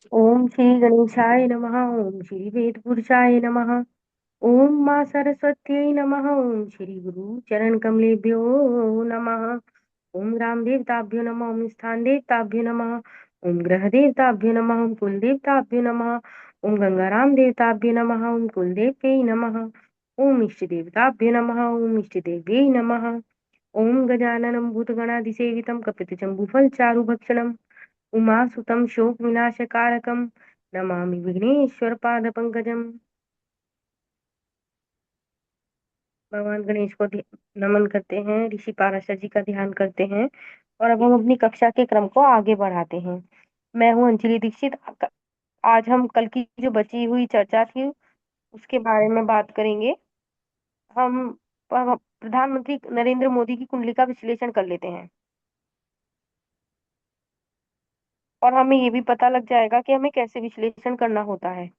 ओम श्री गणेशाय नमः। ओम श्री वेदपुरुषाय नमः। ओम मां सरस्वत्यै नमः। ओम श्री गुरु चरण कमलेभ्यो नमः। ओम राम देवताभ्यो नमः। ओम स्थान देवताभ्यो नमः। ओम ग्रह देवताभ्यो नमः। ओम कुल देवताभ्यो नमः। ओम गंगाराम देवताभ्यो नमः। ओम कुल देव्यै नमः। ओम इष्ट देवताभ्यो नमः। ओम इष्ट देव्यै नमः। ओम गजाननं भूतगणादिसेवितं कपितजम्बूफलचारुभक्षणम् उमासुतं शोकविनाशकारकं नमामि विघ्नेश्वरपादपङ्कजम्। भगवान गणेश को नमन करते हैं, ऋषि पाराशर जी का ध्यान करते हैं और अब हम अपनी कक्षा के क्रम को आगे बढ़ाते हैं। मैं हूँ अंजलि दीक्षित। आज हम कल की जो बची हुई चर्चा थी उसके बारे में बात करेंगे। हम प्रधानमंत्री नरेंद्र मोदी की कुंडली का विश्लेषण कर लेते हैं और हमें ये भी पता लग जाएगा कि हमें कैसे विश्लेषण करना होता है।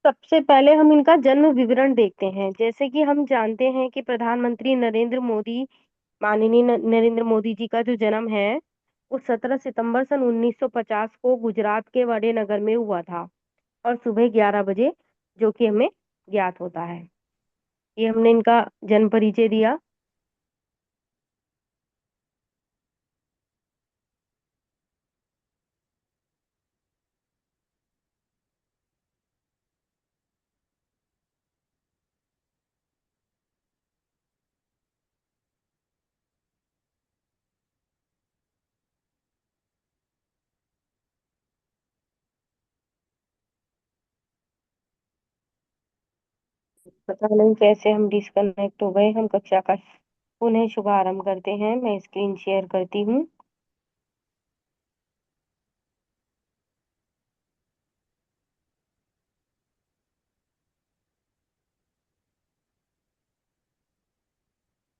सबसे पहले हम इनका जन्म विवरण देखते हैं। जैसे कि हम जानते हैं कि प्रधानमंत्री नरेंद्र मोदी, माननीय नरेंद्र मोदी जी का जो जन्म है वो 17 सितंबर सन 1950 को गुजरात के वडे में हुआ था और सुबह 11 बजे, जो कि हमें ज्ञात होता है। ये हमने इनका जन्म परिचय दिया। पता नहीं कैसे हम डिस्कनेक्ट हो गए। हम कक्षा का पुनः शुभारंभ करते हैं। मैं स्क्रीन शेयर करती हूँ।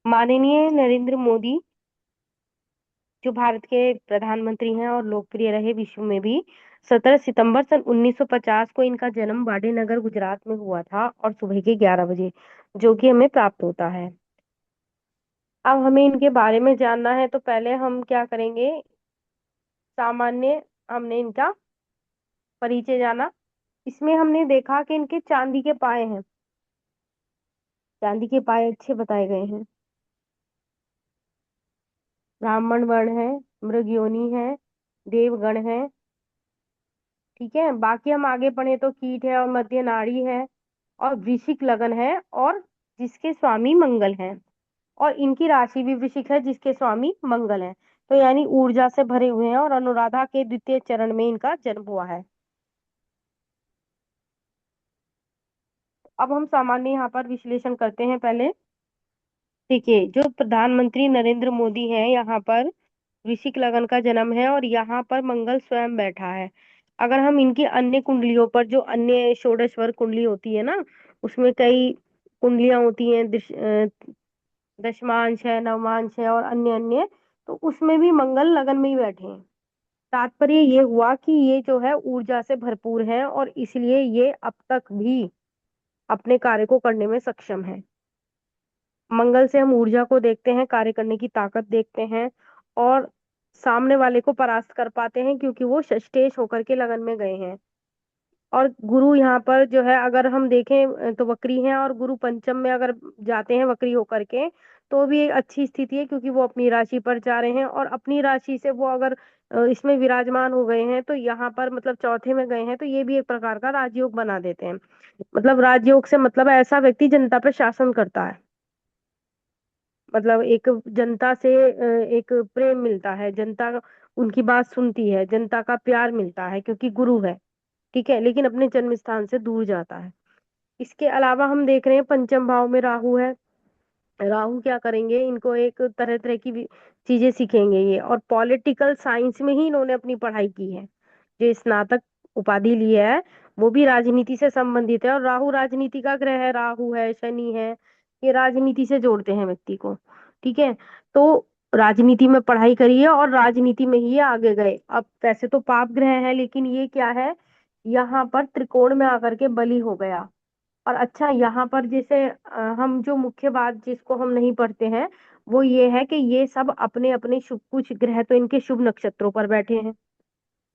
माननीय नरेंद्र मोदी जो भारत के प्रधानमंत्री हैं और लोकप्रिय रहे विश्व में भी, 17 सितंबर सन 1950 को इनका जन्म वाडेनगर गुजरात में हुआ था और सुबह के 11 बजे, जो कि हमें प्राप्त होता है। अब हमें इनके बारे में जानना है तो पहले हम क्या करेंगे, सामान्य हमने इनका परिचय जाना। इसमें हमने देखा कि इनके चांदी के पाए हैं। चांदी के पाए अच्छे बताए गए हैं। ब्राह्मण वर्ण है, मृगयोनि है, देवगण है। ठीक है, बाकी हम आगे पढ़े तो कीट है और मध्य नाड़ी है और वृश्चिक लगन है और जिसके स्वामी मंगल हैं। और इनकी राशि भी वृश्चिक है जिसके स्वामी मंगल हैं। तो यानी ऊर्जा से भरे हुए हैं और अनुराधा के द्वितीय चरण में इनका जन्म हुआ है। अब हम सामान्य यहाँ पर विश्लेषण करते हैं पहले। देखिए, जो प्रधानमंत्री नरेंद्र मोदी हैं यहाँ पर वृश्चिक लगन का जन्म है और यहाँ पर मंगल स्वयं बैठा है। अगर हम इनकी अन्य कुंडलियों पर, जो अन्य षोडश वर्ग कुंडली होती है ना, उसमें कई कुंडलियां होती हैं, दशमांश है, नवमांश है और अन्य अन्य, तो उसमें भी मंगल लगन में ही बैठे हैं। तात्पर्य ये हुआ कि ये जो है ऊर्जा से भरपूर है और इसलिए ये अब तक भी अपने कार्य को करने में सक्षम है। मंगल से हम ऊर्जा को देखते हैं, कार्य करने की ताकत देखते हैं और सामने वाले को परास्त कर पाते हैं क्योंकि वो षष्ठेश होकर के लगन में गए हैं। और गुरु यहाँ पर जो है अगर हम देखें तो वक्री हैं और गुरु पंचम में अगर जाते हैं वक्री होकर के, तो भी एक अच्छी स्थिति है क्योंकि वो अपनी राशि पर जा रहे हैं और अपनी राशि से वो अगर इसमें विराजमान हो गए हैं तो यहाँ पर मतलब चौथे में गए हैं, तो ये भी एक प्रकार का राजयोग बना देते हैं। मतलब राजयोग से मतलब ऐसा व्यक्ति जनता पर शासन करता है। मतलब एक जनता से एक प्रेम मिलता है, जनता उनकी बात सुनती है, जनता का प्यार मिलता है क्योंकि गुरु है। ठीक है, लेकिन अपने जन्म स्थान से दूर जाता है। इसके अलावा हम देख रहे हैं पंचम भाव में राहु है राहु क्या करेंगे, इनको एक तरह तरह की चीजें सिखेंगे ये, और पॉलिटिकल साइंस में ही इन्होंने अपनी पढ़ाई की है। जो स्नातक उपाधि ली है वो भी राजनीति से संबंधित है, और राहु राजनीति का ग्रह है, राहु है, शनि है, ये राजनीति से जोड़ते हैं व्यक्ति को। ठीक है। तो राजनीति में पढ़ाई करी है और राजनीति में ही ये आगे गए। अब वैसे तो पाप ग्रह है, लेकिन ये क्या है, यहाँ पर त्रिकोण में आकर के बली हो गया। और अच्छा, यहाँ पर जैसे हम जो मुख्य बात जिसको हम नहीं पढ़ते हैं, वो ये है कि ये सब अपने अपने शुभ, कुछ ग्रह तो इनके शुभ नक्षत्रों पर बैठे हैं।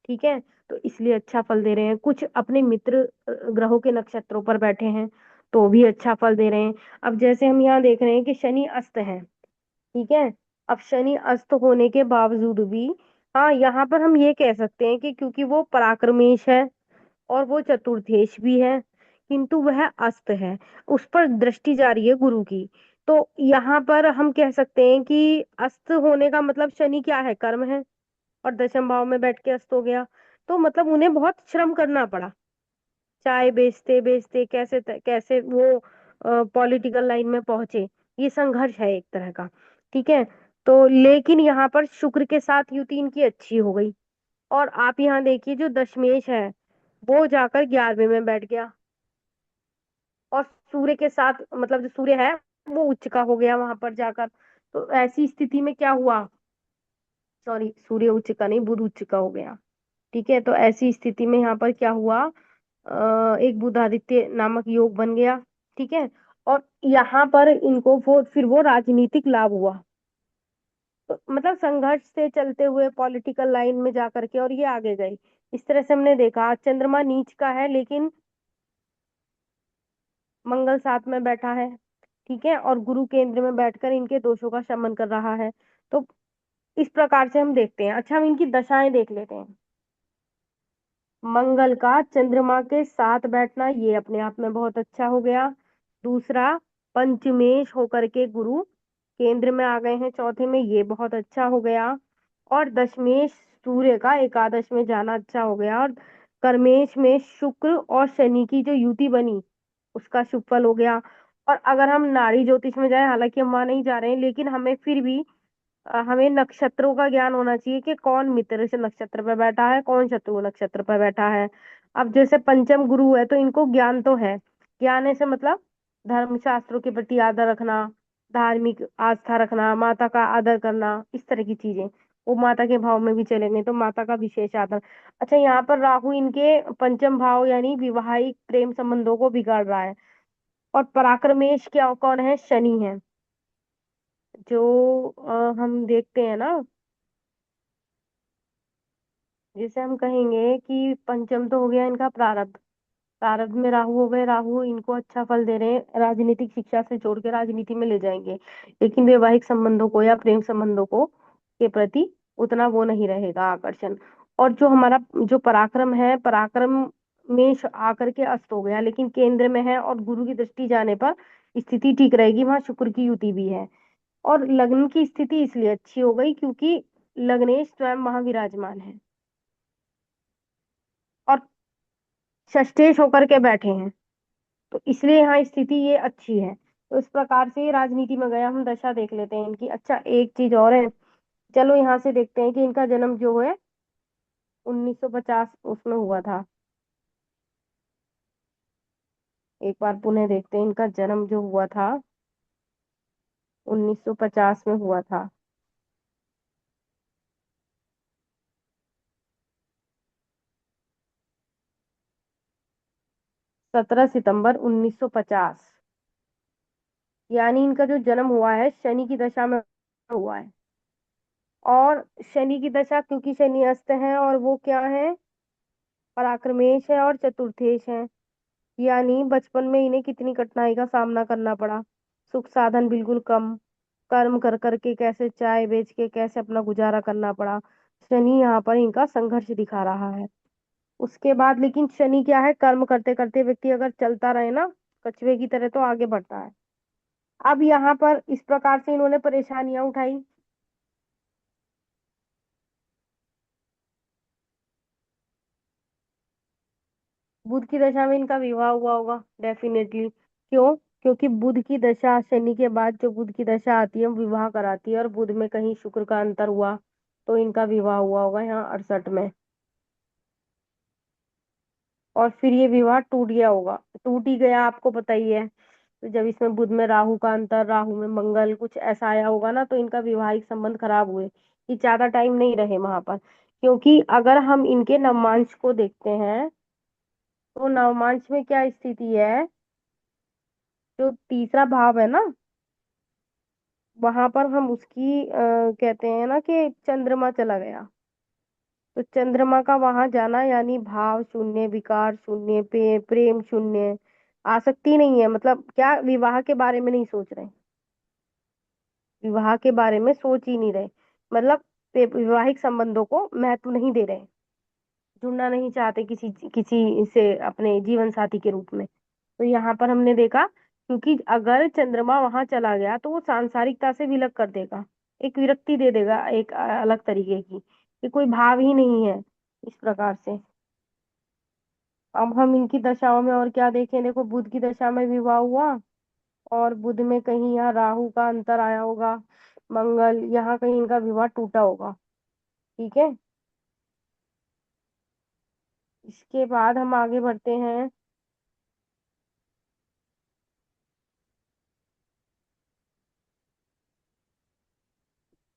ठीक है। तो इसलिए अच्छा फल दे रहे हैं। कुछ अपने मित्र ग्रहों के नक्षत्रों पर बैठे हैं, तो भी अच्छा फल दे रहे हैं। अब जैसे हम यहाँ देख रहे हैं कि शनि अस्त है। ठीक है। अब शनि अस्त होने के बावजूद भी, हाँ, यहाँ पर हम ये कह सकते हैं कि क्योंकि वो पराक्रमेश है और वो चतुर्थेश भी है, किंतु वह अस्त है, उस पर दृष्टि जा रही है गुरु की। तो यहाँ पर हम कह सकते हैं कि अस्त होने का मतलब शनि क्या है, कर्म है, और दशम भाव में बैठ के अस्त हो गया। तो मतलब उन्हें बहुत श्रम करना पड़ा, चाय बेचते बेचते कैसे कैसे वो पॉलिटिकल लाइन में पहुंचे। ये संघर्ष है एक तरह का। ठीक है। तो लेकिन यहाँ पर शुक्र के साथ युति इनकी अच्छी हो गई। और आप यहाँ देखिए, जो दशमेश है वो जाकर 11वें में बैठ गया, और सूर्य के साथ, मतलब जो सूर्य है वो उच्च का हो गया वहां पर जाकर। तो ऐसी स्थिति में क्या हुआ, सॉरी, सूर्य उच्च का नहीं, बुध उच्च का हो गया। ठीक है। तो ऐसी स्थिति में यहाँ पर क्या हुआ, एक बुधादित्य नामक योग बन गया। ठीक है। और यहाँ पर इनको वो फिर वो राजनीतिक लाभ हुआ। तो मतलब संघर्ष से चलते हुए पॉलिटिकल लाइन में जा करके और ये आगे गए। इस तरह से हमने देखा, चंद्रमा नीच का है लेकिन मंगल साथ में बैठा है। ठीक है। और गुरु केंद्र में बैठकर इनके दोषों का शमन कर रहा है। तो इस प्रकार से हम देखते हैं। अच्छा, हम इनकी दशाएं देख लेते हैं। मंगल का चंद्रमा के साथ बैठना ये अपने आप में बहुत अच्छा हो गया। दूसरा, पंचमेश होकर के गुरु केंद्र में आ गए हैं चौथे में, ये बहुत अच्छा हो गया। और दशमेश सूर्य का एकादश में जाना अच्छा हो गया। और कर्मेश में शुक्र और शनि की जो युति बनी, उसका शुभ फल हो गया। और अगर हम नाड़ी ज्योतिष में जाए, हालांकि हम वहां नहीं जा रहे हैं, लेकिन हमें फिर भी हमें नक्षत्रों का ज्ञान होना चाहिए कि कौन मित्र से नक्षत्र पर बैठा है, कौन शत्रु नक्षत्र पर बैठा है। अब जैसे पंचम गुरु है तो इनको ज्ञान तो है। ज्ञान है से मतलब धर्म शास्त्रों के प्रति आदर रखना, धार्मिक आस्था रखना, माता का आदर करना, इस तरह की चीजें। वो माता के भाव में भी चलेंगे तो माता का विशेष आदर। अच्छा, यहाँ पर राहु इनके पंचम भाव यानी विवाहिक प्रेम संबंधों को बिगाड़ रहा है। और पराक्रमेश क्या कौन है, शनि है। जो हम देखते हैं ना, जैसे हम कहेंगे कि पंचम तो हो गया इनका प्रारब्ध, प्रारब्ध में राहु हो गए, राहु इनको अच्छा फल दे रहे हैं, राजनीतिक शिक्षा से जोड़ के राजनीति में ले जाएंगे। लेकिन वैवाहिक संबंधों को या प्रेम संबंधों को के प्रति उतना वो नहीं रहेगा आकर्षण। और जो हमारा जो पराक्रम है, पराक्रम में आकर के अस्त हो गया, लेकिन केंद्र में है और गुरु की दृष्टि जाने पर स्थिति ठीक रहेगी, वहां शुक्र की युति भी है। और लग्न की स्थिति इसलिए अच्छी हो गई क्योंकि लग्नेश स्वयं वहां विराजमान है और षष्ठेश होकर के बैठे हैं। तो इसलिए यहाँ स्थिति ये अच्छी है। तो इस प्रकार से ये राजनीति में गया। हम दशा देख लेते हैं इनकी। अच्छा, एक चीज और है, चलो यहाँ से देखते हैं कि इनका जन्म जो है 1950 उसमें हुआ था। एक बार पुनः देखते हैं, इनका जन्म जो हुआ था 1950 में हुआ था। 17 सितंबर 1950, यानी इनका जो जन्म हुआ है शनि की दशा में हुआ है। और शनि की दशा, क्योंकि शनि अस्त है और वो क्या है, पराक्रमेश है और चतुर्थेश है, यानी बचपन में इन्हें कितनी कठिनाई का सामना करना पड़ा। सुख साधन बिल्कुल कम, कर्म कर करके कैसे चाय बेच के कैसे अपना गुजारा करना पड़ा। शनि यहाँ पर इनका संघर्ष दिखा रहा है। उसके बाद लेकिन शनि क्या है, कर्म करते करते व्यक्ति अगर चलता रहे ना कछुए की तरह, तो आगे बढ़ता है। अब यहाँ पर इस प्रकार से इन्होंने परेशानियां उठाई। बुध की दशा में इनका विवाह हुआ होगा डेफिनेटली। क्यों? क्योंकि बुध की दशा, शनि के बाद जो बुध की दशा आती है वो विवाह कराती है, और बुध में कहीं शुक्र का अंतर हुआ तो इनका विवाह हुआ होगा यहाँ 68 में, और फिर ये विवाह टूट गया होगा। टूट ही गया, आपको पता ही है। तो जब इसमें बुध में राहु का अंतर, राहु में मंगल, कुछ ऐसा आया होगा ना, तो इनका वैवाहिक संबंध खराब हुए, ये ज्यादा टाइम नहीं रहे वहां पर। क्योंकि अगर हम इनके नवमांश को देखते हैं, तो नवमांश में क्या स्थिति है, जो तीसरा भाव है ना, वहां पर हम उसकी कहते हैं ना कि चंद्रमा चला गया। तो चंद्रमा का वहां जाना यानी भाव शून्य, विकार शून्य, प्रेम शून्य, आसक्ति नहीं है, मतलब क्या, विवाह के बारे में नहीं सोच रहे, विवाह के बारे में सोच ही नहीं रहे, मतलब वैवाहिक संबंधों को महत्व नहीं दे रहे, जुड़ना नहीं चाहते किसी किसी से अपने जीवन साथी के रूप में। तो यहाँ पर हमने देखा, क्योंकि अगर चंद्रमा वहां चला गया तो वो सांसारिकता से विलग कर देगा, एक विरक्ति दे देगा, एक अलग तरीके की, कि कोई भाव ही नहीं है इस प्रकार से। अब हम इनकी दशाओं में और क्या देखें, देखो बुध की दशा में विवाह हुआ, और बुध में कहीं यहाँ राहु का अंतर आया होगा, मंगल, यहाँ कहीं इनका विवाह टूटा होगा। ठीक है, इसके बाद हम आगे बढ़ते हैं।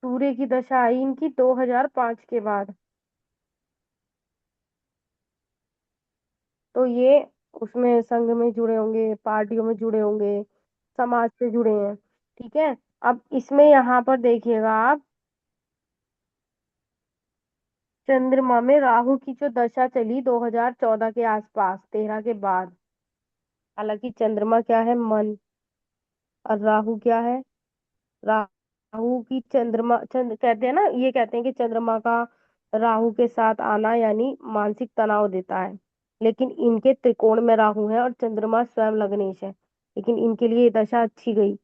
सूर्य की दशा आई इनकी 2005 के बाद। तो ये उसमें संघ में जुड़े होंगे, पार्टियों में जुड़े होंगे, समाज से जुड़े हैं। ठीक है, अब इसमें यहाँ पर देखिएगा आप, चंद्रमा में राहु की जो दशा चली 2014 के आसपास, 13 के बाद। हालांकि चंद्रमा क्या है, मन, और राहु क्या है, राहु की चंद्रमा, कहते हैं ना, ये कहते हैं कि चंद्रमा का राहु के साथ आना यानी मानसिक तनाव देता है। लेकिन इनके त्रिकोण में राहु है और चंद्रमा स्वयं लग्नेश है, लेकिन इनके लिए ये दशा अच्छी गई।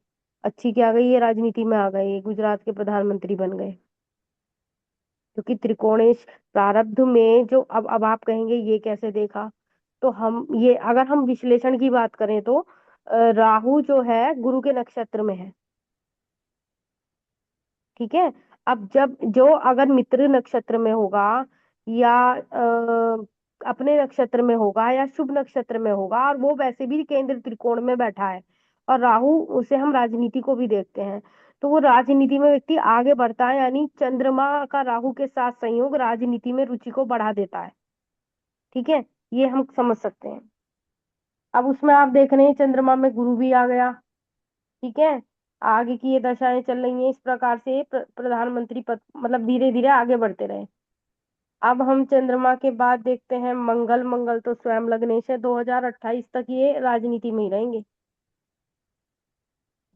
अच्छी क्या गई, ये राजनीति में आ गए, ये गुजरात के प्रधानमंत्री बन गए। क्योंकि त्रिकोणेश प्रारब्ध में जो, अब आप कहेंगे ये कैसे देखा, तो हम ये, अगर हम विश्लेषण की बात करें तो राहु जो है गुरु के नक्षत्र में है। ठीक है, अब जब जो अगर मित्र नक्षत्र में होगा, या अपने नक्षत्र में होगा, या शुभ नक्षत्र में होगा, और वो वैसे भी केंद्र त्रिकोण में बैठा है, और राहु, उसे हम राजनीति को भी देखते हैं, तो वो राजनीति में व्यक्ति आगे बढ़ता है, यानी चंद्रमा का राहु के साथ संयोग राजनीति में रुचि को बढ़ा देता है। ठीक है, ये हम समझ सकते हैं। अब उसमें आप देख रहे हैं चंद्रमा में गुरु भी आ गया। ठीक है, आगे की ये दशाएं चल रही हैं, इस प्रकार से प्रधानमंत्री पद, मतलब धीरे धीरे आगे बढ़ते रहे। अब हम चंद्रमा के बाद देखते हैं मंगल। मंगल तो स्वयं लग्नेश है, 2028 तक ये राजनीति में ही रहेंगे।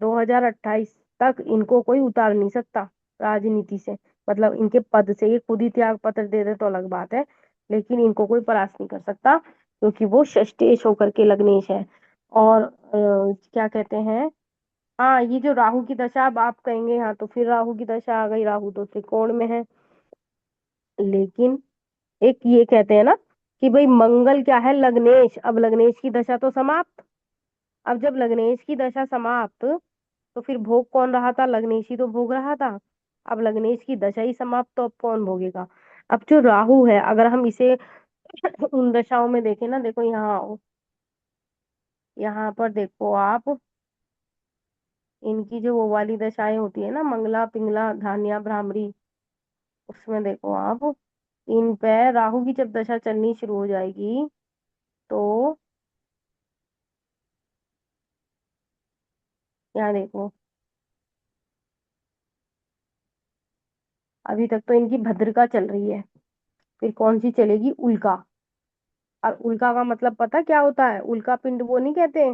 2028 तक इनको कोई उतार नहीं सकता राजनीति से, मतलब इनके पद से, ये खुद ही त्याग पत्र दे दे तो अलग बात है, लेकिन इनको कोई परास्त नहीं कर सकता, क्योंकि वो षष्ठेश होकर के लग्नेश है। और क्या कहते हैं, हाँ, ये जो राहु की दशा, अब आप कहेंगे हाँ तो फिर राहु की दशा आ गई, राहु तो त्रिकोण में है। लेकिन एक ये कहते हैं ना कि भाई मंगल क्या है, लग्नेश, अब लग्नेश की दशा तो समाप्त। अब जब लग्नेश की दशा समाप्त, तो फिर भोग कौन रहा था, लग्नेश ही तो भोग रहा था। अब लग्नेश की दशा ही समाप्त, तो अब कौन भोगेगा। अब जो राहु है, अगर हम इसे उन दशाओं में देखें ना, देखो यहाँ आओ, यहाँ पर देखो आप, इनकी जो वो वाली दशाएं होती है ना, मंगला, पिंगला, धान्या, भ्रामरी, उसमें देखो आप, इन पे राहु की जब दशा चलनी शुरू हो जाएगी, तो यहाँ देखो, अभी तक तो इनकी भद्रिका चल रही है, फिर कौन सी चलेगी, उल्का। और उल्का का मतलब पता क्या होता है, उल्का पिंड वो नहीं कहते,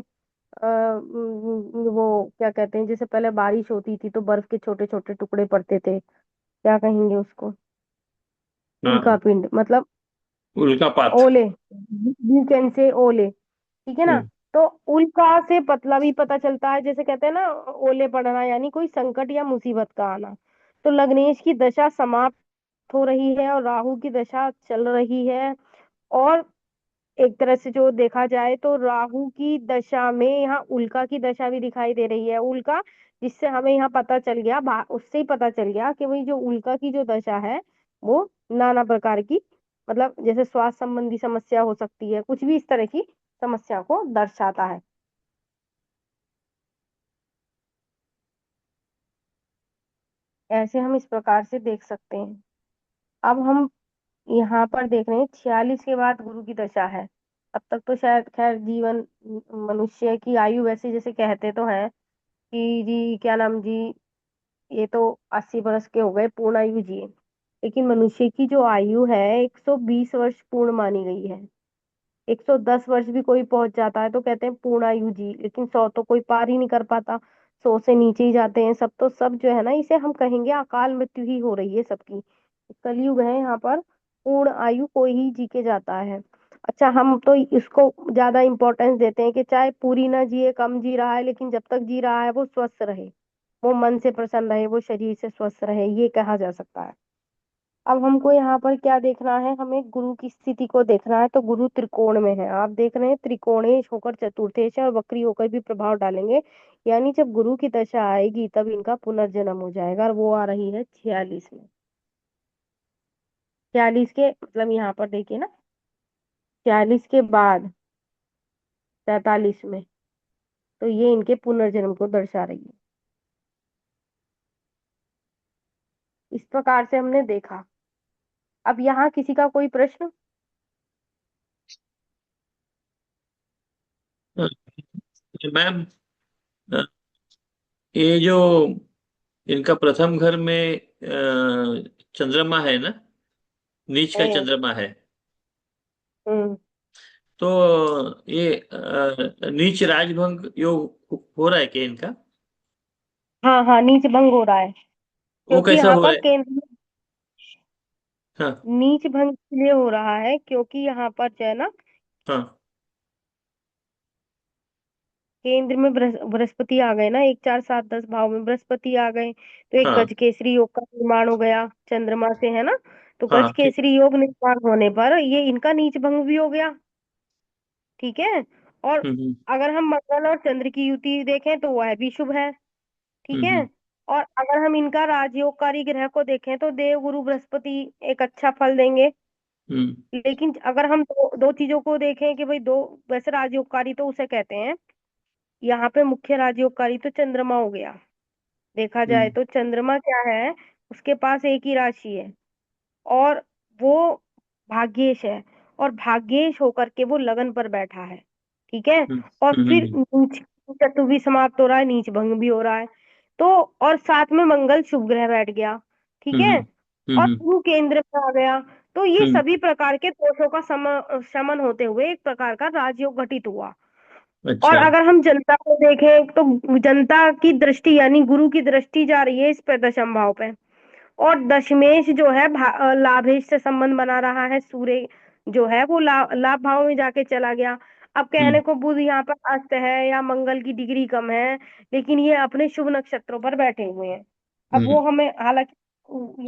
वो क्या कहते हैं, जैसे पहले बारिश होती थी तो बर्फ के छोटे छोटे टुकड़े पड़ते थे, क्या कहेंगे उसको, उल्का हाँ, पिंड मतलब उल्कापात। ओले, यू कैन से ओले। ठीक है ना, हम्म। तो उल्का से पतला भी पता चलता है, जैसे कहते हैं ना, ओले पड़ना यानी कोई संकट या मुसीबत का आना। तो लग्नेश की दशा समाप्त हो रही है और राहु की दशा चल रही है, और एक तरह से जो देखा जाए तो राहु की दशा में यहाँ उल्का की दशा भी दिखाई दे रही है। उल्का, जिससे हमें यहाँ पता चल गया, उससे ही पता चल गया कि भाई जो उल्का की जो दशा है वो नाना प्रकार की, मतलब जैसे स्वास्थ्य संबंधी समस्या हो सकती है, कुछ भी इस तरह की समस्या को दर्शाता है। ऐसे हम इस प्रकार से देख सकते हैं। अब हम यहाँ पर देख रहे हैं 46 के बाद गुरु की दशा है। अब तक तो शायद खैर जीवन, मनुष्य की आयु वैसे जैसे कहते तो हैं कि जी क्या नाम जी, ये तो 80 वर्ष के हो गए पूर्ण आयु जिए, लेकिन मनुष्य की जो आयु है 120 वर्ष पूर्ण मानी गई है। 110 वर्ष भी कोई पहुंच जाता है तो कहते हैं पूर्ण आयु जी, लेकिन 100 तो कोई पार ही नहीं कर पाता। 100 से नीचे ही जाते हैं सब, तो सब जो है ना, इसे हम कहेंगे अकाल मृत्यु ही हो रही है सबकी। कलयुग है यहाँ पर, पूर्ण आयु कोई ही जी के जाता है। अच्छा, हम तो इसको ज्यादा इंपॉर्टेंस देते हैं कि चाहे पूरी ना जिए, कम जी रहा है, लेकिन जब तक जी रहा है वो स्वस्थ रहे, वो मन से प्रसन्न रहे, वो शरीर से स्वस्थ रहे, ये कहा जा सकता है। अब हमको यहाँ पर क्या देखना है, हमें गुरु की स्थिति को देखना है। तो गुरु त्रिकोण में है, आप देख रहे हैं, त्रिकोणेश होकर चतुर्थेश है और वक्री होकर भी प्रभाव डालेंगे। यानी जब गुरु की दशा आएगी तब इनका पुनर्जन्म हो जाएगा, और वो आ रही है 46 में। 46 के मतलब यहाँ पर देखिए ना, 46 के बाद 47 में, तो ये इनके पुनर्जन्म को दर्शा रही है। इस प्रकार से हमने देखा। अब यहाँ किसी का कोई प्रश्न? मैम, ये जो इनका प्रथम घर में चंद्रमा है ना, नीच का हम्म। चंद्रमा है, हम्म। तो ये नीच राजभंग योग हो रहा है क्या इनका? हाँ हाँ, नीच भंग हो रहा है, वो क्योंकि कैसा यहाँ हो रहा पर है? केंद्र में हाँ। नीच भंग इसलिए हो रहा है क्योंकि यहाँ पर जो है ना, हाँ। केंद्र में बृहस्पति आ गए ना, 1 4 7 10 भाव में बृहस्पति आ गए, तो एक हाँ। गज केसरी योग का निर्माण हो गया चंद्रमा से, है ना। तो गज हाँ, ठीक। केसरी योग निर्माण होने पर ये इनका नीच भंग भी हो गया। ठीक है। और हम्म। अगर हम मंगल और चंद्र की युति देखें तो वह भी शुभ है। ठीक है। हम्म। और अगर हम इनका राजयोगकारी ग्रह को देखें तो देव गुरु बृहस्पति एक अच्छा फल देंगे। हम्म। लेकिन अगर हम दो चीजों को देखें कि भाई दो, वैसे राजयोगकारी तो उसे कहते हैं, यहाँ पे मुख्य राजयोगकारी तो चंद्रमा हो गया। देखा जाए हम्म। तो चंद्रमा क्या है, उसके पास एक ही राशि है, और वो भाग्येश है, और भाग्येश होकर के वो लगन पर बैठा है। ठीक है। हम्म। और फिर हम्म। नीच चतु भी समाप्त हो रहा है, नीच भंग भी हो रहा है। तो और साथ में मंगल शुभ ग्रह बैठ गया। ठीक हम्म। है। और हम्म। गुरु केंद्र में आ गया। तो ये हम्म। सभी प्रकार के दोषों का शमन होते हुए एक प्रकार का राजयोग घटित हुआ। और अच्छा। अगर हम जनता को देखें तो जनता की दृष्टि यानी गुरु की दृष्टि जा रही है इस पे, दशम भाव पे। और दशमेश जो है लाभेश से संबंध बना रहा है, सूर्य जो है वो लाभ भाव में जाके चला गया। अब कहने हम्म। को बुध यहाँ पर अस्त है या मंगल की डिग्री कम है, लेकिन ये अपने शुभ नक्षत्रों पर बैठे हुए हैं। अब वो हम्म। हमें हालांकि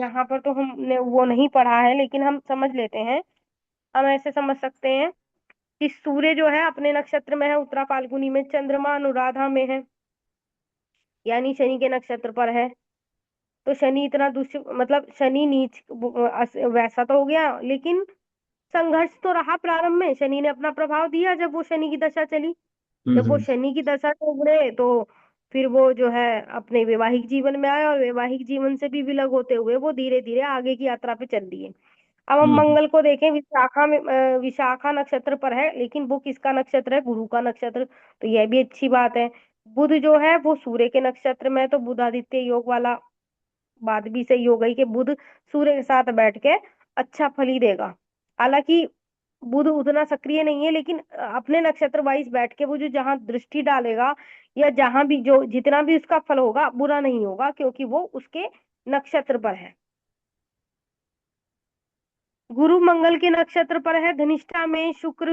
यहाँ पर तो हमने वो नहीं पढ़ा है, लेकिन हम समझ लेते हैं। हम ऐसे समझ सकते हैं कि सूर्य जो है अपने नक्षत्र में है उत्तरा फाल्गुनी में, चंद्रमा अनुराधा में है, यानी शनि के नक्षत्र पर है। तो शनि इतना मतलब शनि नीच वैसा तो हो गया, लेकिन संघर्ष तो रहा प्रारंभ में, शनि ने अपना प्रभाव दिया जब वो शनि की दशा चली। जब वो हम्म। शनि की दशा से उभरे तो फिर वो जो है अपने वैवाहिक जीवन में आए, और वैवाहिक जीवन से भी विलग होते हुए वो धीरे धीरे आगे की यात्रा पे चल दिए। अब हम हम्म। मंगल को देखें, विशाखा में विशाखा नक्षत्र पर है, लेकिन वो किसका नक्षत्र है, गुरु का नक्षत्र, तो यह भी अच्छी बात है। बुध जो है वो सूर्य के नक्षत्र में है, तो बुधादित्य योग वाला बात भी सही हो गई कि बुध सूर्य के साथ बैठ के अच्छा फल ही देगा। हालांकि बुध उतना सक्रिय नहीं है, लेकिन अपने नक्षत्र वाइज बैठ के वो जो जहां दृष्टि डालेगा, या जहां भी जो जितना भी उसका फल होगा बुरा नहीं होगा, क्योंकि वो उसके नक्षत्र पर है। गुरु मंगल के नक्षत्र पर है धनिष्ठा में, शुक्र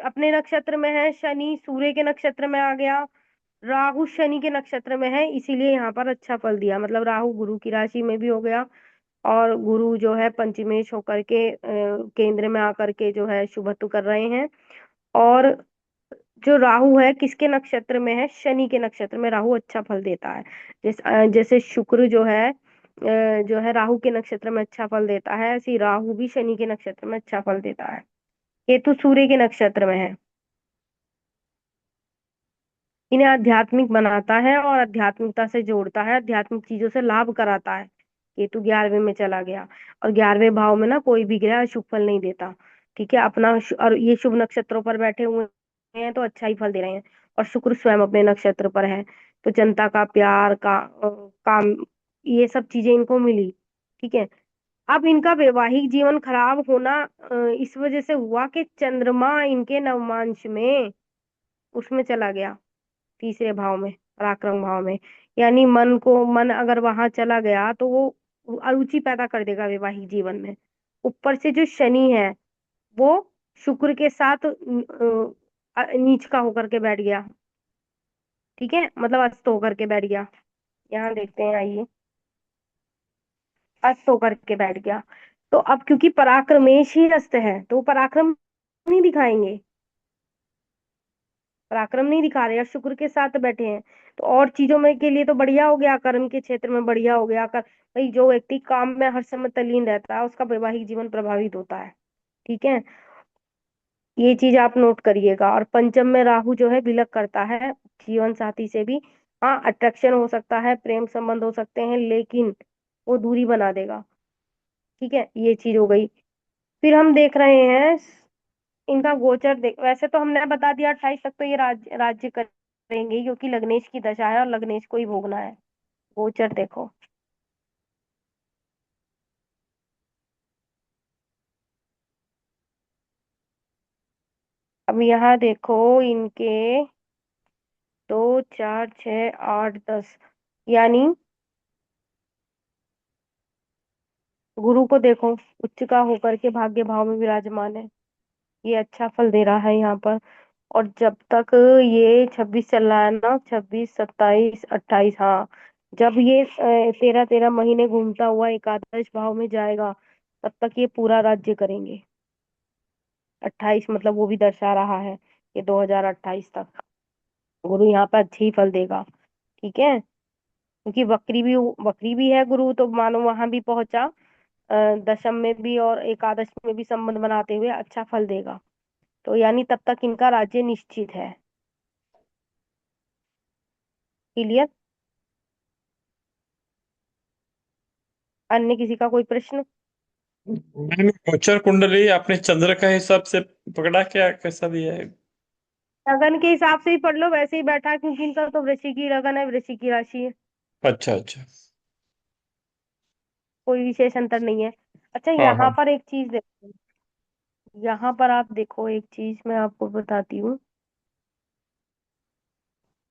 अपने नक्षत्र में है, शनि सूर्य के नक्षत्र में आ गया, राहु शनि के नक्षत्र में है, इसीलिए यहाँ पर अच्छा फल दिया। मतलब राहु गुरु की राशि में भी हो गया, और गुरु जो है पंचमेश होकर के केंद्र में आकर के जो है शुभत्व कर रहे हैं। और जो राहु है किसके नक्षत्र में है, शनि के नक्षत्र में राहु अच्छा फल देता है। जैसे शुक्र जो है राहु के नक्षत्र में अच्छा फल देता है, ऐसे ही राहु भी शनि के नक्षत्र में अच्छा फल देता है। केतु सूर्य के नक्षत्र में है, इन्हें आध्यात्मिक बनाता है और आध्यात्मिकता से जोड़ता है, आध्यात्मिक चीजों से लाभ कराता है। केतु 11वें में चला गया, और 11वें भाव में ना कोई भी ग्रह शुभ फल नहीं देता। ठीक है, और ये शुभ नक्षत्रों पर बैठे हुए हैं तो अच्छा ही फल दे रहे हैं। और शुक्र स्वयं अपने नक्षत्र पर है, तो जनता का प्यार काम, ये सब चीजें इनको मिली। ठीक है। अब इनका वैवाहिक जीवन खराब होना इस वजह से हुआ कि चंद्रमा इनके नवमांश में उसमें चला गया, तीसरे भाव में, पराक्रम भाव में। यानी मन अगर वहां चला गया तो वो अरुचि पैदा कर देगा वैवाहिक जीवन में। ऊपर से जो शनि है वो शुक्र के साथ नीच का होकर के बैठ गया। ठीक है, मतलब अस्त होकर के बैठ गया। यहाँ देखते हैं, आइए, अस्त होकर के बैठ गया। तो अब क्योंकि पराक्रमेश ही अस्त है तो वो पराक्रम नहीं दिखाएंगे, पराक्रम नहीं दिखा रहे, और शुक्र के साथ बैठे हैं। तो और चीजों में के लिए तो बढ़िया हो गया, कर्म के क्षेत्र में बढ़िया हो गया। भाई जो व्यक्ति काम में हर समय तल्लीन रहता है उसका वैवाहिक जीवन प्रभावित होता है। ठीक है, ये चीज आप नोट करिएगा। और पंचम में राहु जो है विलग करता है जीवन साथी से भी। हाँ, अट्रैक्शन हो सकता है, प्रेम संबंध हो सकते हैं, लेकिन वो दूरी बना देगा। ठीक है, ये चीज हो गई। फिर हम देख रहे हैं इनका गोचर देख, वैसे तो हमने बता दिया 28 तक तो ये राज्य करेंगे, क्योंकि लग्नेश की दशा है और लग्नेश को ही भोगना है। गोचर देखो, अब यहाँ देखो इनके 2 4 6 8 10, यानी गुरु को देखो, उच्च का होकर के भाग्य भाव में विराजमान है, ये अच्छा फल दे रहा है यहाँ पर। और जब तक ये 26 चल रहा है ना, 26 27 28, हाँ, जब ये 13 13 महीने घूमता हुआ एकादश भाव में जाएगा तब तक ये पूरा राज्य करेंगे। 28 मतलब वो भी दर्शा रहा है कि 2028 तक गुरु यहाँ पर अच्छी ही फल देगा। ठीक है, क्योंकि वक्री भी है गुरु, तो मानो वहां भी पहुंचा, दशम में भी और एकादश में भी संबंध बनाते हुए अच्छा फल देगा। तो यानी तब तक इनका राज्य निश्चित है। क्लियर? अन्य किसी का कोई प्रश्न? मैंने गोचर कुंडली आपने चंद्र का हिसाब से पकड़ा, क्या कैसा दिया है? लगन के हिसाब से ही पढ़ लो, वैसे ही बैठा है, क्योंकि इनका तो वृश्चिक की लगन है, वृश्चिक की राशि है, अच्छा अच्छा। कोई विशेष अंतर नहीं है। अच्छा, हाँ यहाँ हाँ। पर एक चीज देखो, यहाँ पर आप देखो, एक चीज मैं आपको बताती हूँ,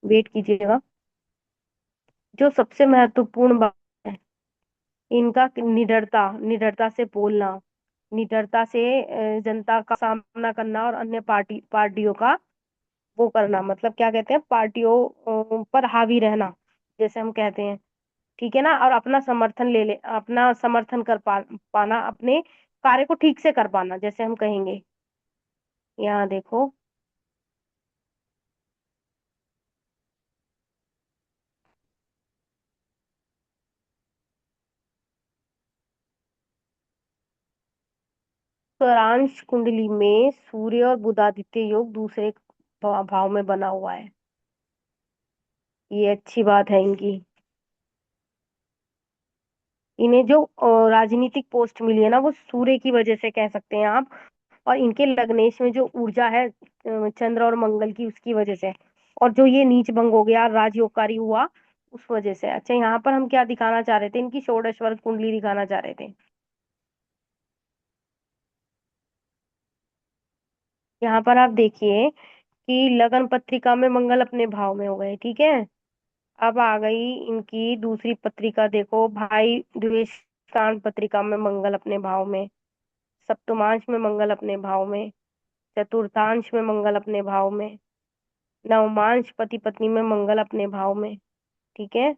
वेट कीजिएगा। जो सबसे महत्वपूर्ण बात है इनका निडरता, निडरता से बोलना, निडरता से जनता का सामना करना, और अन्य पार्टियों का वो करना, मतलब क्या कहते हैं, पार्टियों पर हावी रहना, जैसे हम कहते हैं। ठीक है ना, और अपना समर्थन पाना, अपने कार्य को ठीक से कर पाना, जैसे हम कहेंगे। यहाँ देखो, सारांश कुंडली में सूर्य और बुधादित्य योग दूसरे भाव में बना हुआ है, ये अच्छी बात है इनकी। इन्हें जो राजनीतिक पोस्ट मिली है ना वो सूर्य की वजह से कह सकते हैं आप। और इनके लग्नेश में जो ऊर्जा है चंद्र और मंगल की, उसकी वजह से। और जो ये नीच भंग हो गया, राजयोगकारी हुआ, उस वजह से। अच्छा, यहाँ पर हम क्या दिखाना चाह रहे थे, इनकी षोडश वर्ग कुंडली दिखाना चाह रहे थे। यहाँ पर आप देखिए कि लगन पत्रिका में मंगल अपने भाव में हो गए। ठीक है, अब आ गई इनकी दूसरी पत्रिका, देखो भाई द्वेष कांड पत्रिका में मंगल अपने भाव में, सप्तमांश में मंगल अपने भाव में, चतुर्थांश में मंगल अपने भाव में, नवमांश पति पत्नी में मंगल अपने भाव में। ठीक है,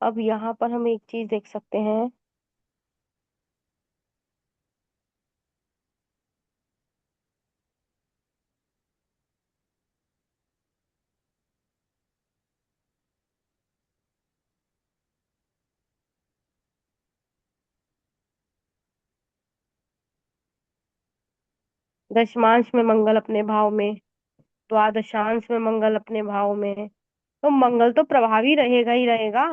अब यहाँ पर हम एक चीज देख सकते हैं, दशमांश में मंगल अपने भाव में, द्वादशांश में मंगल अपने भाव में, तो मंगल तो प्रभावी रहेगा ही रहेगा।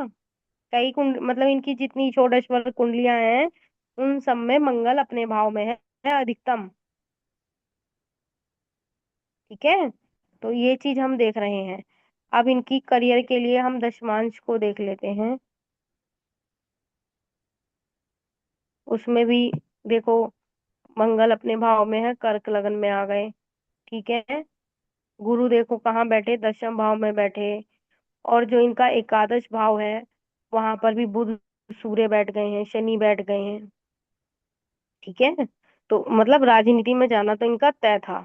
कई कुंड मतलब इनकी जितनी षोडशवर कुंडलियां हैं उन सब में मंगल अपने भाव में है अधिकतम। ठीक है, तो ये चीज हम देख रहे हैं। अब इनकी करियर के लिए हम दशमांश को देख लेते हैं। उसमें भी देखो, मंगल अपने भाव में है, कर्क लगन में आ गए। ठीक है, गुरु देखो कहाँ बैठे, दशम भाव में बैठे। और जो इनका एकादश भाव है वहां पर भी बुध सूर्य बैठ गए हैं, शनि बैठ गए हैं। ठीक है, तो मतलब राजनीति में जाना तो इनका तय था।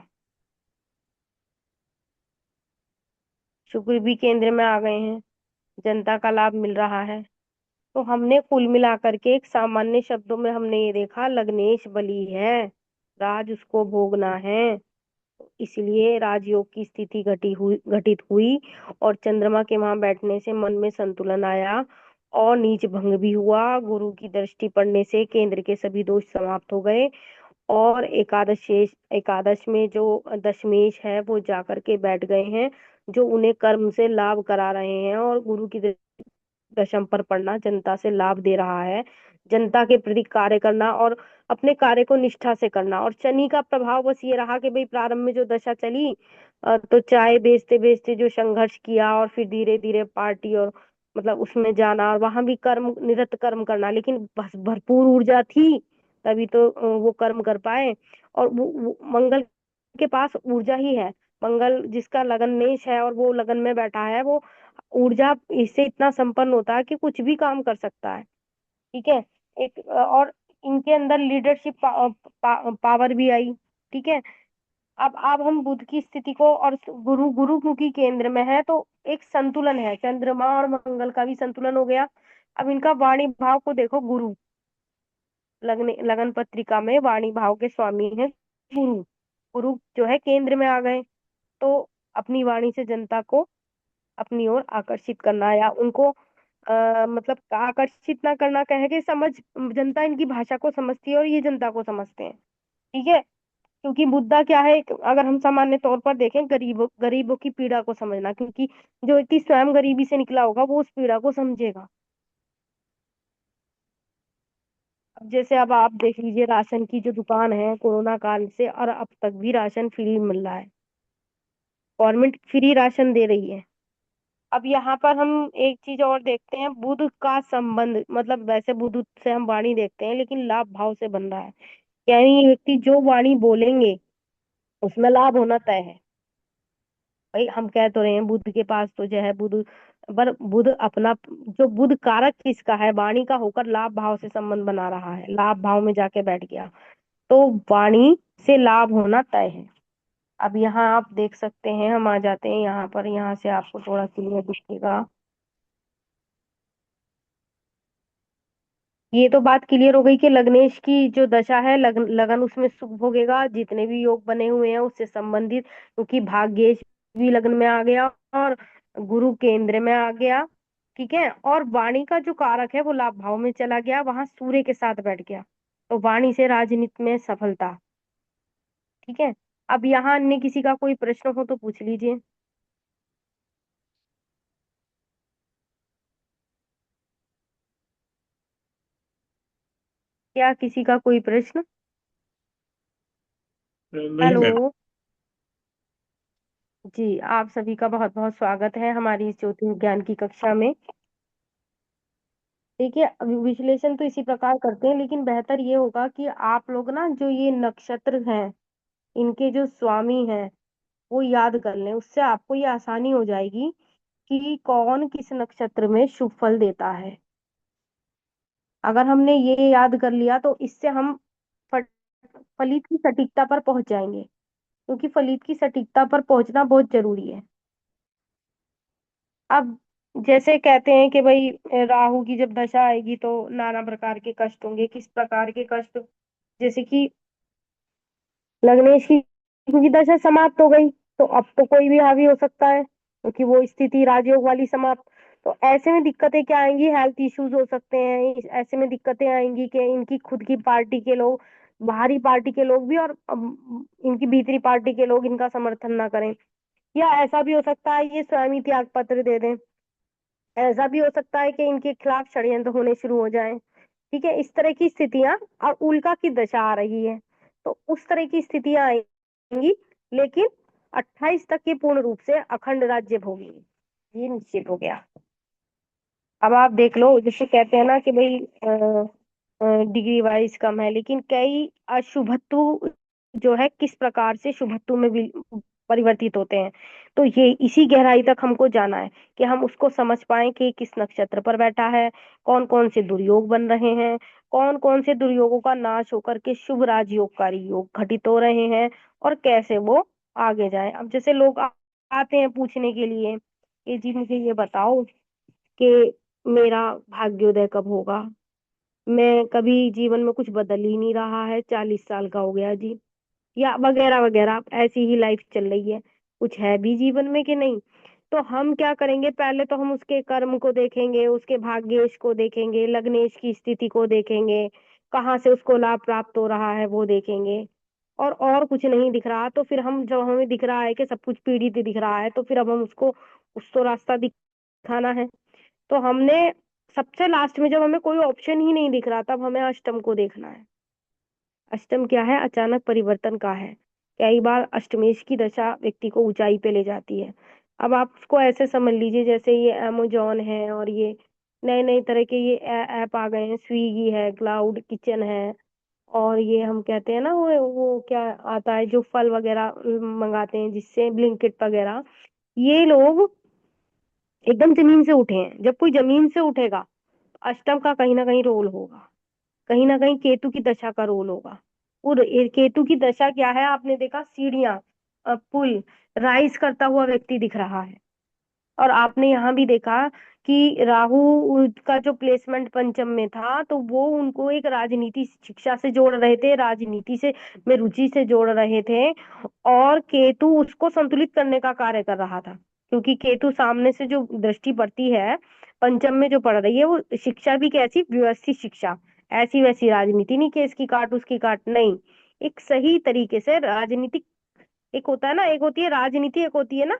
शुक्र भी केंद्र में आ गए हैं, जनता का लाभ मिल रहा है। तो हमने कुल मिलाकर के एक सामान्य शब्दों में हमने ये देखा, लग्नेश बली है, राज उसको भोगना है। इसलिए राजयोग की स्थिति घटित हुई। और चंद्रमा के वहां बैठने से मन में संतुलन आया और नीच भंग भी हुआ। गुरु की दृष्टि पड़ने से केंद्र के सभी दोष समाप्त हो गए। और एकादश में जो दशमेश है वो जाकर के बैठ गए हैं, जो उन्हें कर्म से लाभ करा रहे हैं। और गुरु की दशम पर पड़ना जनता से लाभ दे रहा है। जनता के प्रति कार्य करना और अपने कार्य को निष्ठा से करना। और शनि का प्रभाव बस ये रहा कि भाई प्रारंभ में जो दशा चली, तो चाय बेचते बेचते जो संघर्ष किया और फिर धीरे धीरे पार्टी और मतलब उसमें जाना और वहां भी कर्म, निरत कर्म करना, लेकिन बस भरपूर ऊर्जा थी तभी तो वो कर्म कर पाए। और वो मंगल के पास ऊर्जा ही है। मंगल जिसका लगन मेष है और वो लगन में बैठा है, वो ऊर्जा इससे इतना संपन्न होता है कि कुछ भी काम कर सकता है। ठीक है, एक और इनके अंदर लीडरशिप पावर भी आई। ठीक है, अब हम बुध की स्थिति को और गुरु गुरु क्योंकि केंद्र में है तो एक संतुलन है, चंद्रमा और मंगल का भी संतुलन हो गया। अब इनका वाणी भाव को देखो, गुरु लगन लगन पत्रिका में वाणी भाव के स्वामी है गुरु। गुरु जो है केंद्र में आ गए, तो अपनी वाणी से जनता को अपनी ओर आकर्षित करना या उनको मतलब आकर्षित ना करना, कहे कि समझ, जनता इनकी भाषा को समझती है और ये जनता को समझते हैं। ठीक है, क्योंकि मुद्दा क्या है, अगर हम सामान्य तौर पर देखें, गरीबों गरीबों की पीड़ा को समझना, क्योंकि जो व्यक्ति स्वयं गरीबी से निकला होगा वो उस पीड़ा को समझेगा। अब जैसे अब आप देख लीजिए, राशन की जो दुकान है, कोरोना काल से और अब तक भी राशन फ्री मिल रहा है, गवर्नमेंट फ्री राशन दे रही है। अब यहाँ पर हम एक चीज और देखते हैं, बुध का संबंध, मतलब वैसे बुध से हम वाणी देखते हैं लेकिन लाभ भाव से बन रहा है। यानी ये व्यक्ति जो वाणी बोलेंगे उसमें लाभ होना तय है। भाई हम कह तो रहे हैं बुध के पास तो जो है बुध, पर बुध अपना, जो बुध कारक किसका है, वाणी का होकर लाभ भाव से संबंध बना रहा है, लाभ भाव में जाके बैठ गया, तो वाणी से लाभ होना तय है। अब यहाँ आप देख सकते हैं, हम आ जाते हैं यहाँ पर, यहाँ से आपको थोड़ा क्लियर दिखेगा। ये तो बात क्लियर हो गई कि लग्नेश की जो दशा है, लगन लगन उसमें सुख भोगेगा, जितने भी योग बने हुए हैं उससे संबंधित, क्योंकि भाग्येश भी लग्न में आ गया और गुरु केंद्र में आ गया। ठीक है, और वाणी का जो कारक है वो लाभ भाव में चला गया, वहां सूर्य के साथ बैठ गया, तो वाणी से राजनीति में सफलता। ठीक है, अब यहाँ अन्य किसी का कोई प्रश्न हो तो पूछ लीजिए। क्या किसी का कोई प्रश्न? नहीं मैम। हेलो। जी, आप सभी का बहुत बहुत स्वागत है हमारी इस ज्योति विज्ञान की कक्षा में। देखिए, अभी विश्लेषण तो इसी प्रकार करते हैं, लेकिन बेहतर ये होगा कि आप लोग ना जो ये नक्षत्र हैं, इनके जो स्वामी हैं वो याद कर लें, उससे आपको ये आसानी हो जाएगी कि कौन किस नक्षत्र में शुभ फल देता है। अगर हमने ये याद कर लिया तो इससे हम फट- फलित की सटीकता पर पहुंच जाएंगे, क्योंकि फलित की सटीकता पर पहुंचना बहुत जरूरी है। अब जैसे कहते हैं कि भाई राहु की जब दशा आएगी तो नाना प्रकार के कष्ट होंगे, किस प्रकार के कष्ट, जैसे कि लग्नेश की क्योंकि दशा समाप्त हो गई, तो अब तो कोई भी हावी हो सकता है, क्योंकि वो स्थिति राजयोग वाली समाप्त। तो ऐसे में दिक्कतें क्या आएंगी, हेल्थ इश्यूज हो सकते हैं, ऐसे में दिक्कतें आएंगी कि इनकी खुद की पार्टी के लोग बाहरी पार्टी के लोग भी और इनकी भीतरी पार्टी के लोग इनका समर्थन ना करें। या ऐसा भी हो सकता है ये स्वयं ही त्याग पत्र दे दें। ऐसा भी हो सकता है कि इनके खिलाफ षड्यंत्र होने शुरू हो जाएं। ठीक है, इस तरह की स्थितियां, और उल्का की दशा आ रही है, तो उस तरह की स्थितियां आएंगी। लेकिन 28 तक ये पूर्ण रूप से अखंड राज्य भोगेंगे, ये निश्चित हो गया। अब आप देख लो, जैसे कहते हैं ना कि भाई डिग्री वाइज कम है, लेकिन कई अशुभत्व जो है किस प्रकार से शुभत्व में परिवर्तित होते हैं। तो ये इसी गहराई तक हमको जाना है कि हम उसको समझ पाए कि किस नक्षत्र पर बैठा है, कौन कौन से दुर्योग बन रहे हैं, कौन कौन से दुर्योगों का नाश होकर के शुभ राजयोगकारी योग घटित हो रहे हैं, और कैसे वो आगे जाए। अब जैसे लोग आते हैं पूछने के लिए कि जी मुझे ये बताओ कि मेरा भाग्योदय कब होगा, मैं कभी जीवन में कुछ बदल ही नहीं रहा है, 40 साल का हो गया जी, या वगैरह वगैरह, ऐसी ही लाइफ चल रही है, कुछ है भी जीवन में कि नहीं। तो हम क्या करेंगे, पहले तो हम उसके कर्म को देखेंगे, उसके भाग्येश को देखेंगे, लग्नेश की स्थिति को देखेंगे, कहाँ से उसको लाभ प्राप्त हो रहा है वो देखेंगे। और कुछ नहीं दिख रहा तो फिर हम, जब हमें दिख रहा है कि सब कुछ पीड़ित दिख रहा है, तो फिर अब हम उसको उस तो रास्ता दिखाना है। तो हमने सबसे लास्ट में, जब हमें कोई ऑप्शन ही नहीं दिख रहा, तब हमें अष्टम को देखना है। अष्टम क्या है, अचानक परिवर्तन का है। कई बार अष्टमेश की दशा व्यक्ति को ऊंचाई पे ले जाती है। अब आप उसको ऐसे समझ लीजिए जैसे ये अमेजोन है, और ये नए नए तरह के ये ऐप आ गए हैं, स्विगी है, क्लाउड किचन है, और ये हम कहते हैं ना वो क्या आता है जो फल वगैरह मंगाते हैं जिससे, ब्लिंकिट वगैरह। ये लोग एकदम जमीन से उठे हैं। जब कोई जमीन से उठेगा, अष्टम का कहीं ना कहीं रोल होगा, कहीं ना कहीं केतु की दशा का रोल होगा। और ये केतु की दशा क्या है, आपने देखा सीढ़ियां, पुल राइज करता हुआ व्यक्ति दिख रहा है। और आपने यहाँ भी देखा कि राहु का जो प्लेसमेंट पंचम में था, तो वो उनको एक राजनीति शिक्षा से जोड़ रहे थे, राजनीति से में रुचि से जोड़ रहे थे। और केतु उसको संतुलित करने का कार्य कर रहा था, क्योंकि केतु सामने से जो दृष्टि पड़ती है पंचम में जो पड़ रही है, वो शिक्षा भी कैसी, व्यवस्थित शिक्षा, ऐसी वैसी राजनीति नहीं कि इसकी काट उसकी काट, नहीं, एक सही तरीके से राजनीतिक। एक होता है ना, एक होती है राजनीति, एक होती है ना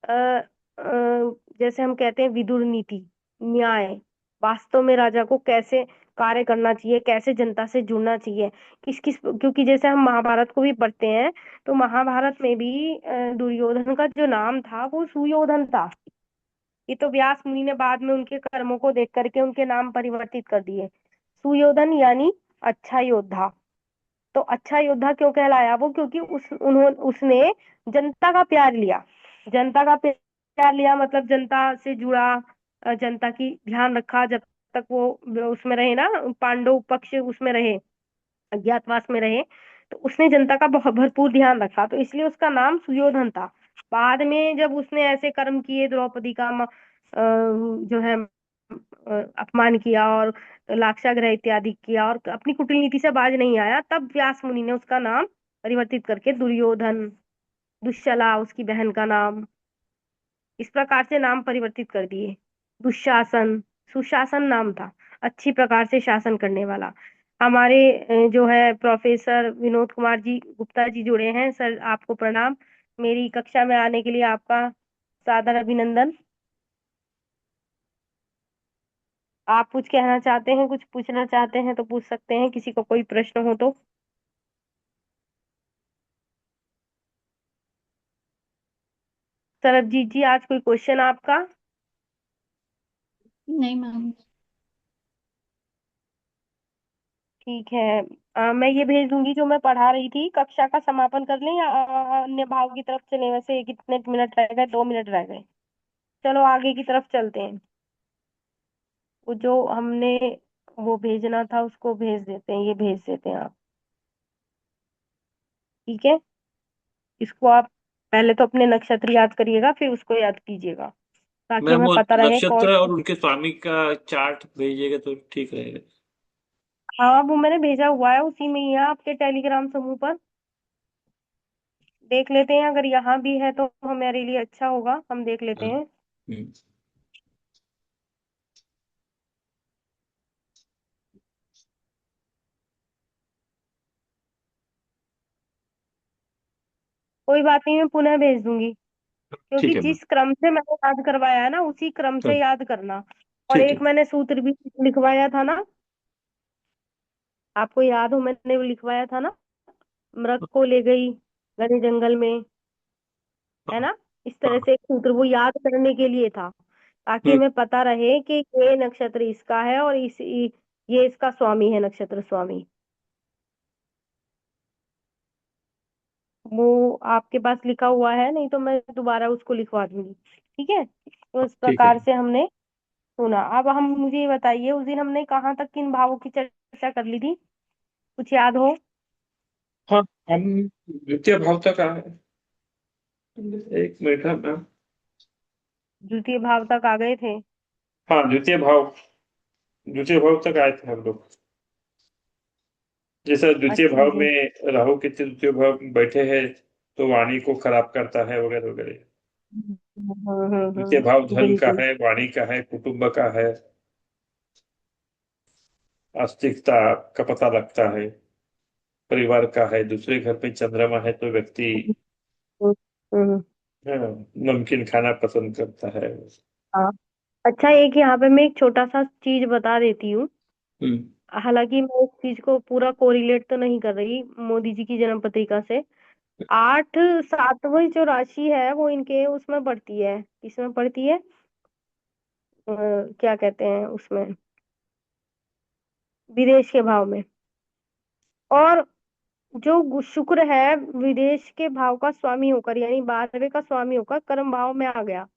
अ, अ, जैसे हम कहते हैं विदुर नीति, न्याय। वास्तव में राजा को कैसे कार्य करना चाहिए, कैसे जनता से जुड़ना चाहिए, किस किस, क्योंकि जैसे हम महाभारत को भी पढ़ते हैं, तो महाभारत में भी दुर्योधन का जो नाम था वो सुयोधन था। ये तो व्यास मुनि ने बाद में उनके कर्मों को देख करके उनके नाम परिवर्तित कर दिए। सुयोधन यानी अच्छा योद्धा। तो अच्छा योद्धा क्यों कहलाया वो, क्योंकि उसने जनता का प्यार लिया। जनता का प्यार लिया मतलब जनता से जुड़ा, जनता की ध्यान रखा, जब तक वो उसमें रहे ना, पांडव पक्ष उसमें रहे, अज्ञातवास में रहे, तो उसने जनता का बहुत भरपूर ध्यान रखा, तो इसलिए उसका नाम सुयोधन था। बाद में जब उसने ऐसे कर्म किए, द्रौपदी का जो है अपमान किया, और लाक्षागृह इत्यादि किया, और अपनी कुटिल नीति से बाज नहीं आया, तब व्यास मुनि ने उसका नाम परिवर्तित करके दुर्योधन, दुश्शला उसकी बहन का नाम, इस प्रकार से नाम परिवर्तित कर दिए। दुशासन, सुशासन नाम था, अच्छी प्रकार से शासन करने वाला। हमारे जो है प्रोफेसर विनोद कुमार जी गुप्ता जी जुड़े हैं, सर आपको प्रणाम। मेरी कक्षा में आने के लिए आपका सादर अभिनंदन। आप कुछ कहना चाहते हैं, कुछ पूछना चाहते हैं तो पूछ सकते हैं, किसी को कोई प्रश्न हो तो। सरबजीत जी, आज कोई क्वेश्चन आपका? नहीं मैम। ठीक है, मैं ये भेज दूंगी जो मैं पढ़ा रही थी। कक्षा का समापन कर लें या अन्य भाग की तरफ चले? वैसे ये कितने मिनट रह गए, 2 मिनट रह गए। चलो आगे की तरफ चलते हैं। वो जो हमने वो भेजना था उसको भेज देते हैं, ये भेज देते हैं आप। ठीक है, इसको आप पहले तो अपने नक्षत्र याद करिएगा, फिर उसको याद कीजिएगा, ताकि मैम हमें वो पता रहे कौन। नक्षत्र और उनके स्वामी का चार्ट भेजिएगा तो ठीक रहेगा। हाँ, वो मैंने भेजा हुआ है, उसी में ही है आपके टेलीग्राम समूह पर। देख लेते हैं, अगर यहाँ भी है तो हमारे लिए अच्छा होगा, हम देख लेते हाँ। हैं। हम्म। कोई बात नहीं, मैं पुनः भेज दूंगी, क्योंकि ठीक है मैम। जिस क्रम से मैंने याद करवाया है ना उसी क्रम हाँ, से याद करना। और ठीक है। एक मैंने सूत्र भी लिखवाया था ना, आपको याद हो मैंने वो लिखवाया था ना, मृग को ले गई घने जंगल में, है हाँ, ना। इस तरह हाँ। से एक सूत्र वो याद करने के लिए था, ताकि हम्म। हमें पता रहे कि ये नक्षत्र इसका है और ये इसका स्वामी है, नक्षत्र स्वामी। वो आपके पास लिखा हुआ है, नहीं तो मैं दोबारा उसको लिखवा दूंगी। ठीक है, तो इस ठीक है। प्रकार से हमने सुना। अब हम मुझे ये बताइए, उस दिन हमने कहाँ तक किन भावों की चर्चा कर ली थी, कुछ याद हो? हाँ, हम द्वितीय भाव तक आए। एक मिनट है मैम। द्वितीय भाव तक आ गए थे। हाँ, द्वितीय भाव तक आए थे हम लोग। जैसे द्वितीय अच्छा भाव जी। में राहु केतु द्वितीय भाव में बैठे हैं, तो वाणी को खराब करता है वगैरह वगैरह। द्वितीय भाव धन का बिल्कुल। है, वाणी का है, कुटुंब का है, आस्तिकता का पता लगता है, परिवार का है। दूसरे घर पे चंद्रमा है तो व्यक्ति हम्म, हम्म, हाँ, नमकीन खाना पसंद करता है। हाँ। अच्छा, एक यहाँ पे मैं एक छोटा सा चीज बता देती हूँ। हम्म। हालांकि मैं इस चीज को पूरा कोरिलेट तो नहीं कर रही मोदी जी की जन्म पत्रिका से। 8 7वीं जो राशि है वो इनके उसमें पड़ती है, किसमें पड़ती है, क्या कहते हैं उसमें, विदेश के भाव में। और जो शुक्र है विदेश के भाव का स्वामी होकर, यानी 12वें का स्वामी होकर कर्म भाव में आ गया।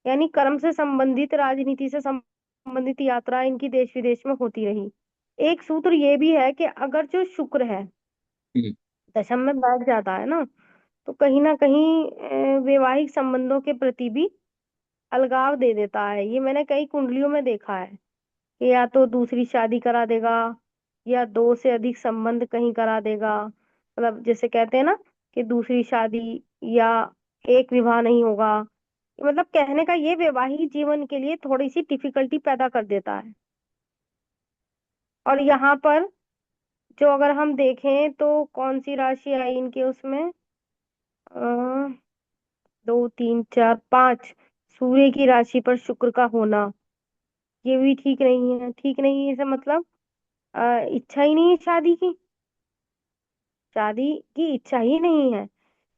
यानी कर्म से संबंधित, राजनीति से संबंधित यात्रा इनकी देश विदेश में होती रही। एक सूत्र ये भी है कि अगर जो शुक्र है हम्म। दशम में बैठ जाता है ना, तो कहीं ना कहीं वैवाहिक संबंधों के प्रति भी अलगाव दे देता है। ये मैंने कई कुंडलियों में देखा है कि या तो दूसरी शादी करा देगा, या 2 से अधिक संबंध कहीं करा देगा। मतलब जैसे कहते हैं ना कि दूसरी शादी, या एक विवाह नहीं होगा। मतलब कहने का ये वैवाहिक जीवन के लिए थोड़ी सी डिफिकल्टी पैदा कर देता है। और यहाँ पर जो अगर हम देखें तो कौन सी राशि आई इनके उसमें, 2 3 4 5, सूर्य की राशि पर शुक्र का होना, ये भी ठीक नहीं है। ठीक नहीं है, इसका मतलब इच्छा ही नहीं है शादी की, शादी की इच्छा ही नहीं है।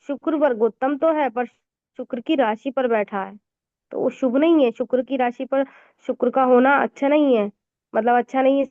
शुक्र वर्गोत्तम तो है, पर शुक्र की राशि पर बैठा है, तो वो शुभ नहीं है। शुक्र की राशि पर शुक्र का होना अच्छा नहीं है, मतलब अच्छा नहीं है